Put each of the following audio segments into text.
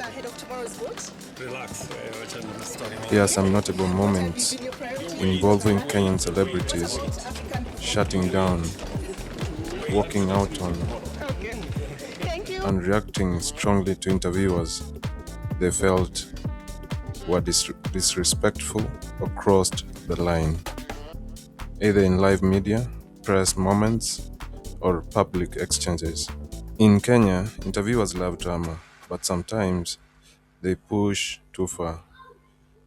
ahead of tomorrow's vote? Relax. Here are some notable moments involving Kenyan celebrities shutting down, walking out on, and reacting strongly to interviewers they felt were disrespectful or crossed the line, either in live media, press moments, or public exchanges. In Kenya, interviewers love drama, but sometimes they push too far.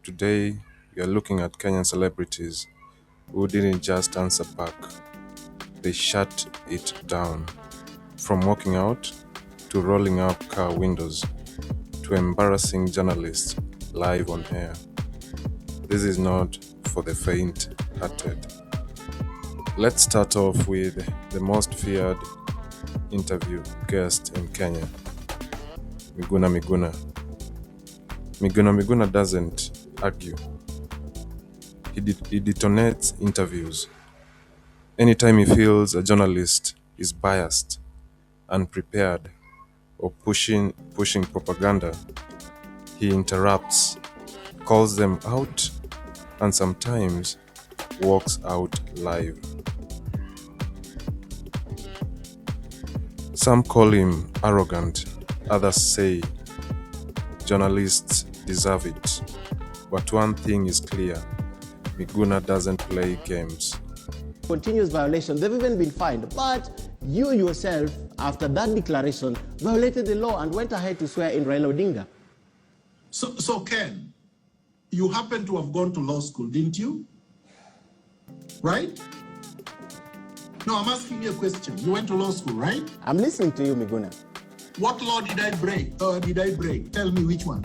Today, we are looking at Kenyan celebrities who didn't just answer back, they shut it down. From walking out, to rolling up car windows, to embarrassing journalists live on air. This is not for the faint-hearted. Let's start off with the most feared interview guest in Kenya, Miguna Miguna. Miguna doesn't argue. He detonates interviews. Anytime he feels a journalist is biased, unprepared, or pushing propaganda, he interrupts, calls them out, and sometimes walks out live. Some call him arrogant, others say journalists deserve it. But one thing is clear, Miguna doesn't play games. Continuous violation, they've even been fined, but you yourself, after that declaration, violated the law and went ahead to swear in Raila Odinga. So Ken, you happen to have gone to law school, didn't you? Right? No, I'm asking you a question. You went to law school, right? I'm listening to you, Miguna. What law did I break? Tell me which one.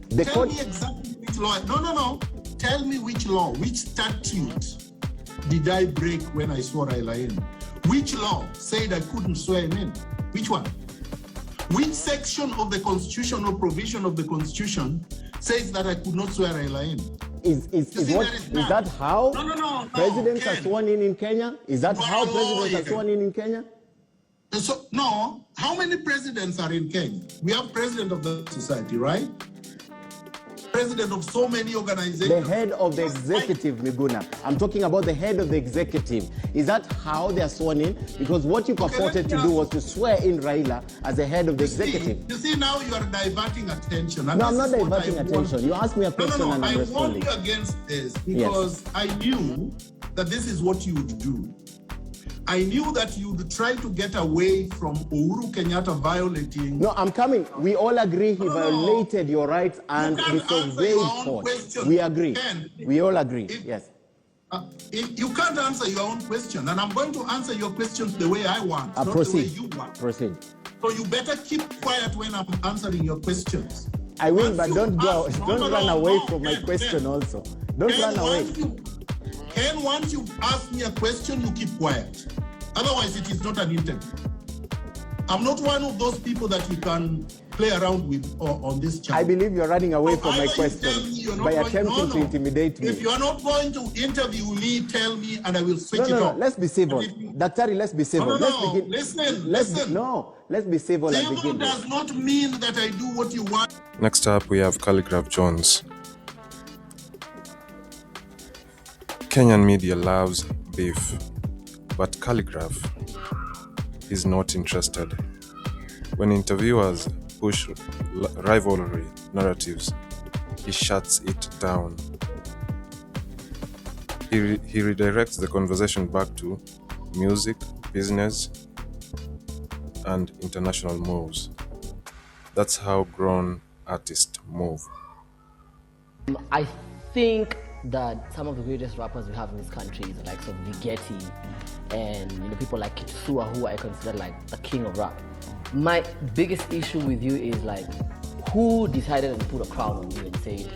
Tell me exactly which law. No. Tell me which law, which statute did I break when I swore Raila in? Which law said I couldn't swear him in? Which one? Which section of the constitution or provision of the constitution says that I could not swear Raila in? Is that how presidents are sworn in Kenya? Is that how presidents are sworn in Kenya? So, no. How many presidents are in Kenya? We have president of the society, right? President of so many organizations. The head of the executive, Miguna. I'm talking about the head of the executive. Is that how they are sworn in? Because what you purported to do was to swear in Raila as the head of the executive. You see, now you are diverting attention. No, I'm not diverting attention. You asked me a question and I'm responding. I warned you against this because I knew that this is what you would do. I knew that you would try to get away from Uhuru Kenyatta violating... No, I'm coming. We all agree he violated your rights and disobeyed court. We agree. We all agree, yes. You can't answer your own question, and I'm going to answer your questions the way I want, not the way you want. Proceed. So you better keep quiet when I'm answering your questions. I will, but don't run away from my question also. Don't run away. Ken, once you ask me a question, you keep quiet. Otherwise, it is not an interview. I'm not one of those people that you can play around with on this channel. I believe you're running away from my question by attempting to intimidate me. If you are not going to interview me, tell me and I will switch it off. Let's be civil. Daktari, let's be civil. Listen. Let's be civil at the beginning. Civil does not mean that I do what you want. Next up, we have Calligraph Jones. Kenyan media loves beef, but Calligraph is not interested. When interviewers push rivalry narratives, he shuts it down. He redirects the conversation back to music, business, and international moves. That's how grown artists move. I think that some of the greatest rappers we have in this country is like some Vigeti and people like Kitsua, who I consider like the king of rap. My biggest issue with you is like, who decided and put a crown on you and said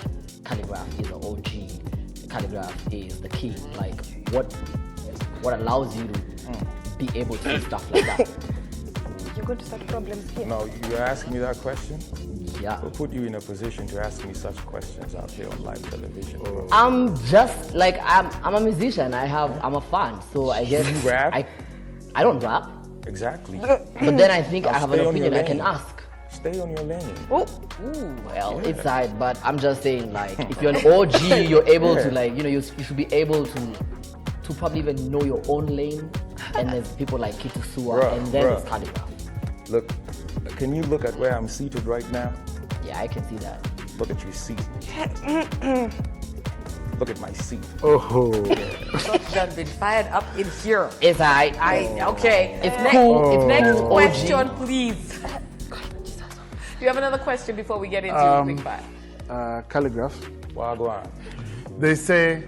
Calligraph is an OG, Calligraph is the king? Like, what allows you to be able to do stuff like that? You're going to start problems here. No, you're asking me that question? Yeah. Who put you in a position to ask me such questions out here on live television? I'm just like, I'm a musician. I'm a fan. So I guess you rap? I don't rap. Exactly. But then I think I have an opinion I can ask. Stay on your lane. Oh, well, it's alright, but I'm just saying, like, if you're an OG, you're able to, like, you should be able to probably even know your own lane. And there's people like Kitusua, and then there's Calligraph. Look, can you look at where I'm seated right now? Yeah, I can see that. Look at your seat. Look at my seat. Oh. Done been fired up in here. It's alright. Okay. It's cool. It's Next cool. question, please. Do you have another question before we get into Big Five? Calligraph. Wagwan. They say,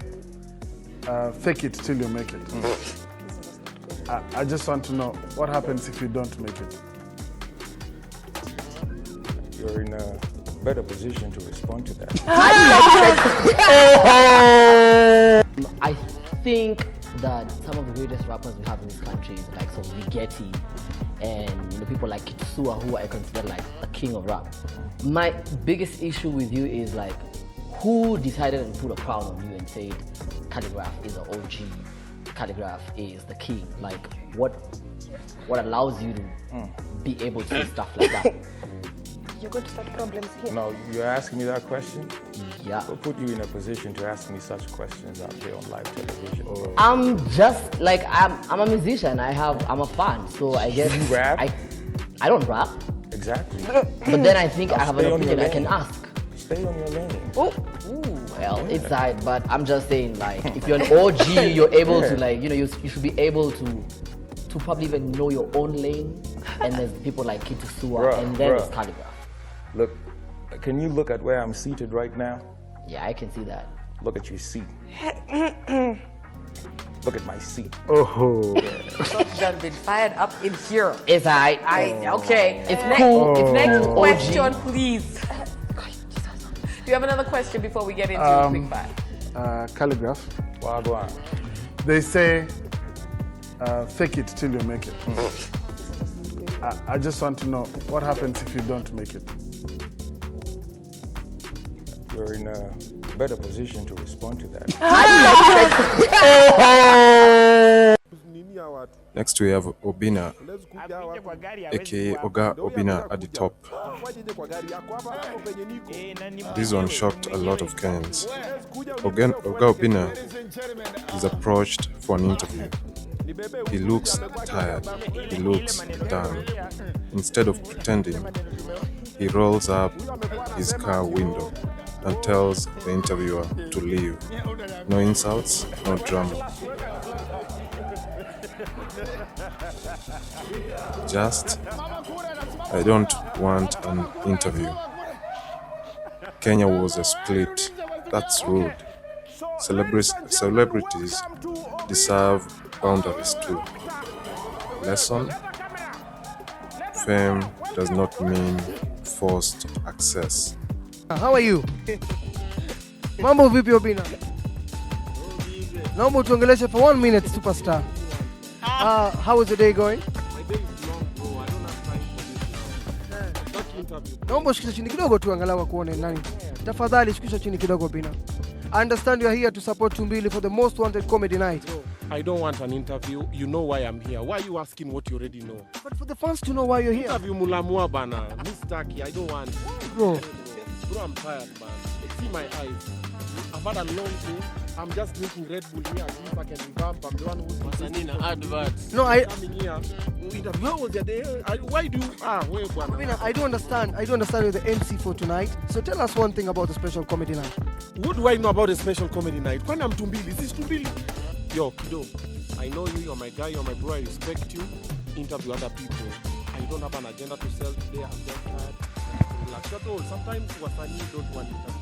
fake it till you make it. I just want to know, what happens if you don't make it? You're in a better position to respond to that. I think that some of the greatest rappers we have in this country is like some Ligeti and people like Kitusua, who I consider like the king of rap. My biggest issue with you is like, who decided and put a crown on you and said Calligraph is an OG, Calligraph is the king? Like, what allows you to be able to do stuff like that? You're going to start problems here. No, you're asking me that question? Yeah. What put you in a position to ask me such questions out here on live television? I'm just like, I'm a musician. I'm a fan. So I guess You rap? I don't rap. Exactly. But then I think I have an stay on your opinion I can lane. ask. Stay on your lane. Well, it's alright, but I'm just saying, like, if you're an OG, you're able to, like, you should be able to probably even know your own lane. And there's people like Kitusua, and then there's Calligraph. Look, can you look at where I'm seated right now? Yeah, I can see that. Look at your seat. Look at my seat. Oh. Done been fired up in here. It's alright. Okay. It's cool. It's Next cool. question, please. Do you have another question before we get into Big Five? Calligraph. Wagwan. They say, fake it till you make it. I just want to know, what happens if you don't make it? You're in a better position to respond to that. Next we have Obina, aka Oga Obina at the top. This one shocked a lot of Kenyans. Oga Obina is approached for an interview. He looks tired, he looks done. Instead of pretending, he rolls up his car window and tells the interviewer to leave. No insults, no drama. Just, I don't want an interview. Kenya was a split. That's rude. Celebrities deserve boundaries too. Lesson: fame does not mean forced access. How are you? Mambo vipi Obina? Naomba tuongeleshe for 1 minute superstar. How is the day going? My day is long, bro. I don't have time for this. Not interview. Naomba shikisha chini kidogo tu angalau kuone nani. Tafadhali shikisha chini kidogo Obina. I understand you are here to support Tumbili for the most wanted comedy night. Bro, I don't want an interview. You know why I'm here. Why are you asking what you already know? But for the fans to know why you're here. Interview mulamua bana. Miss Taki, I don't want. Bro. Bro, I'm tired, man. See my eyes. I've had a long day. I'm just drinking Red Bull here. See if I can revamp. I'm the one who's Masanina adverts. No, coming here. How was your day? Why do you? Wait, Obina, I do understand. you're the MC for tonight. So tell us one thing about the special comedy night. What do I know about a special comedy night? When I'm Tumbili, is this Tumbili? Yo, Kido, I know you, you're my guy, you're my bro, I respect you. Interview other people. I don't have an agenda to sell today, I'm just tired. Relax. That's all. Sometimes Wasani don't want interviews.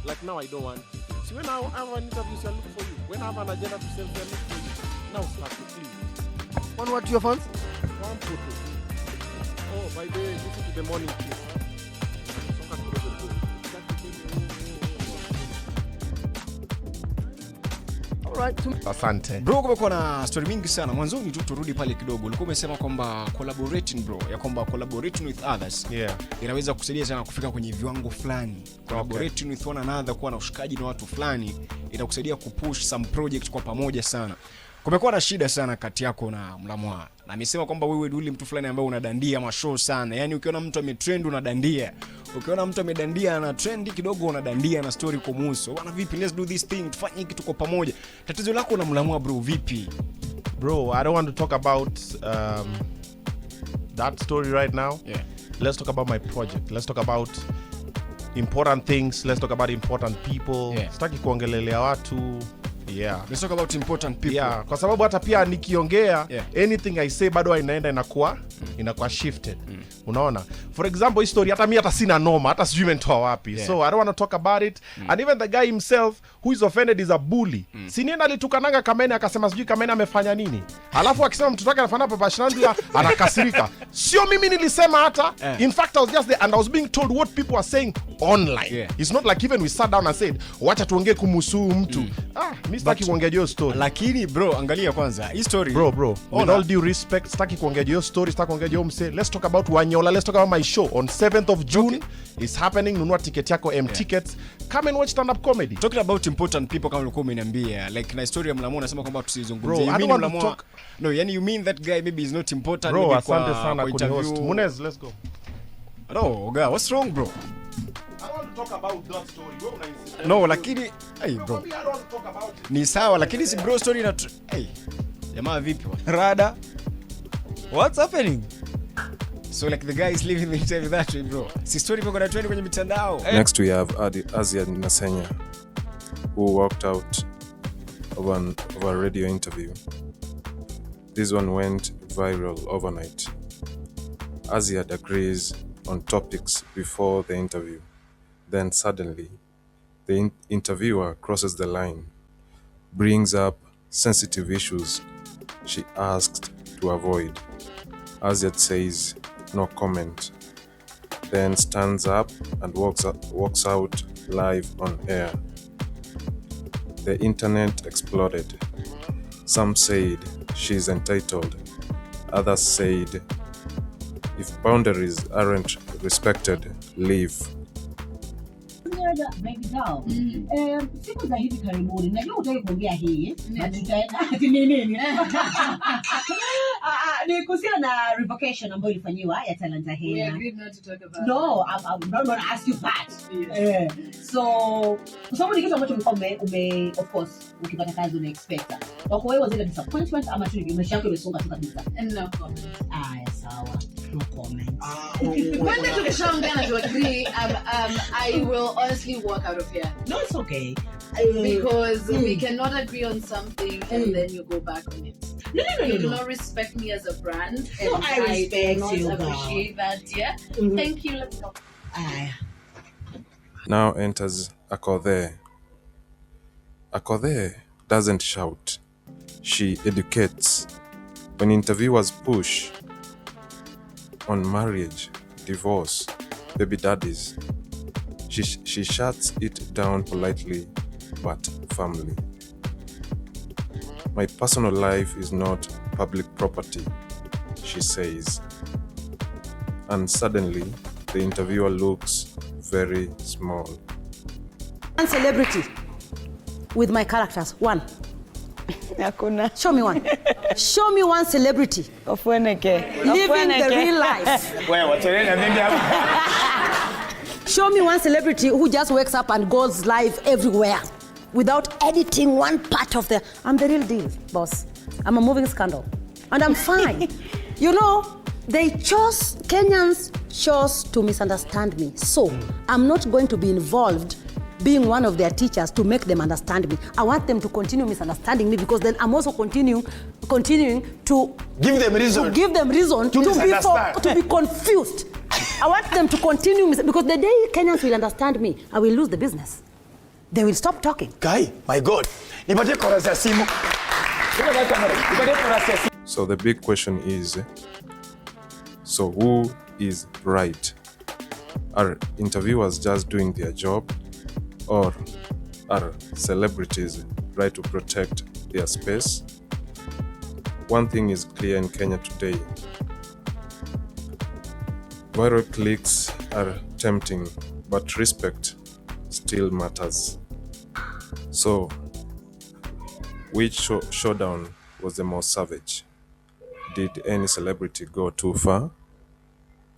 Like now, I don't want. See, when I have an interview, I'll look for you. When I have an agenda to sell, I'll look for you. Now start it, please. One word to your fans? One photo. Oh, by the way, listen to the morning kiss. Asante. Bro, kumekuwa na story mingi sana. Mwanzoni tu turudi pale kidogo. Ulikuwa umesema kwamba collaborating bro, ya kwamba collaborating with others. Yeah. Inaweza kusaidia sana kufika kwenye viwango fulani. Collaborating with one another, kuwa na ushikaji na watu fulani, itakusaidia kupush some project kwa pamoja sana. kumekuwa na shida sana kati yako na Mlamwa. Na amesema kwamba wewe ni mtu fulani ambaye unadandia mashow sana. Yaani ukiona mtu ametrend unadandia. Ukiona mtu amedandia na trendi kidogo unadandia na story kumuhusu. Bwana vipi, let's do this thing, tufanye kitu kwa pamoja. Tatizo lako na Mlamwa bro vipi? Bro, I don't want to talk about that story right now. Yeah. Let's talk about my project. Let's talk about important things. Let's talk about important people. Yeah. Sitaki kuongelelea watu. Yeah. Let's talk about important people. Yeah, kwa sababu hata pia nikiongea, yeah, anything I say bado inaenda inakuwa shifted. Unaona? For example, hii story hata mimi hata sina noma, hata sijui mentoa wapi. Yeah. So I don't want to talk about it. And even the guy himself who is offended is a bully. Si nini alitukananga Kamene akasema sijui Kamene amefanya nini. Alafu akisema mtoto wake anafanya Papa Shirandula anakasirika. Sio mimi nilisema hata. In fact I was just there and I was being told what people are saying online. Yeah. It's not like even we sat down and said wacha tuongee kumhusu mtu. Mimi sitaki kuongea hiyo story. Lakini bro, angalia kwanza hii story. Bro, with all due respect, sitaki kuongea hiyo story, sitaki kuongea hiyo mse. Let's talk about Wanyola. Let's talk about my show on 7th of June. It's happening. Nunua ticket yako M-Tickets. Come and watch stand up comedy. Talking about important people kama ulikuwa umeniambia, like na story ya Mlamwa unasema kwamba tusizungumzie. Bro, I don't want to talk. No, yani you mean that guy maybe is not important. Bro, maybe asante sana kunihost. Munez, let's go. No, guy, what's wrong bro? I want to talk about that story. Wewe unainsist. No, lakini hey bro. I don't want to talk about it. Ni sawa lakini si bro story na hey. Jamaa vipi? Rada. What's happening? So like the guy is living the interview that way bro. Si story iko na trend kwenye mitandao. Next we have Azia Nasenya, who walked out of a radio interview. This one went viral overnight. Azia agrees on topics before the interview. Then suddenly, the interviewer crosses the line, brings up sensitive issues she asked to avoid. Azia says no comment, then stands up and walks out live on air. The internet exploded. Some said she's entitled. Others said if boundaries aren't respected, leave. Baby doll. Siku za hivi karibuni najua utaki kuongea hii na tutaenda ati nini ni kuhusiana na revocation ambayo ilifanywa ya Talanta Hela. We agreed not to talk about No, I'm not going to ask you that. Yes. So kwa sababu ni kitu ambacho ume of course ukipata kazi una expect. Kwa kwa wewe was it a disappointment ama tu umeshaka umesonga tu kabisa? No comment. Sawa. No comment. When they took a show, I'm gonna to agree. I will honestly walk out of here. No, it's okay. Because we cannot agree on something and then you go back on it. No. You do not respect me as a brand. No, I respect do you. not appreciate that. Yeah. Thank you. Let's go. Now enters Akothe. Akothe doesn't shout. She educates. When interviewers push on marriage, divorce, baby daddies, she shuts it down politely but firmly. My personal life is not public property, she says. And suddenly, the interviewer looks very small. One celebrity with my characters. One. Show me one. Show me one celebrity. Living the real life. Show me one celebrity who just wakes up and goes live everywhere without editing one part of I'm the real deal, boss. I'm a moving scandal. And I'm fine. You know, Kenyans chose to misunderstand me. So, I'm not going to be involved being one of their teachers to make them understand me. I want them to continue misunderstanding me because then I'm also continuing to give them reason to be confused. I want them to continue because the day Kenyans will understand me, I will lose the business. They will stop talking. Guy, my God. So the big question is, so who is right? Are interviewers just doing their job? Or are celebrities right to protect their space? One thing is clear in Kenya today. Viral clicks are tempting, but respect still matters. So, which showdown was the most savage? Did any celebrity go too far?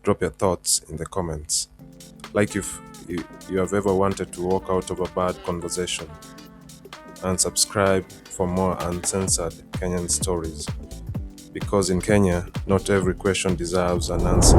Drop your thoughts in the comments. Like if you have ever wanted to walk out of a bad conversation. And subscribe for more uncensored Kenyan stories. Because in Kenya, not every question deserves an answer.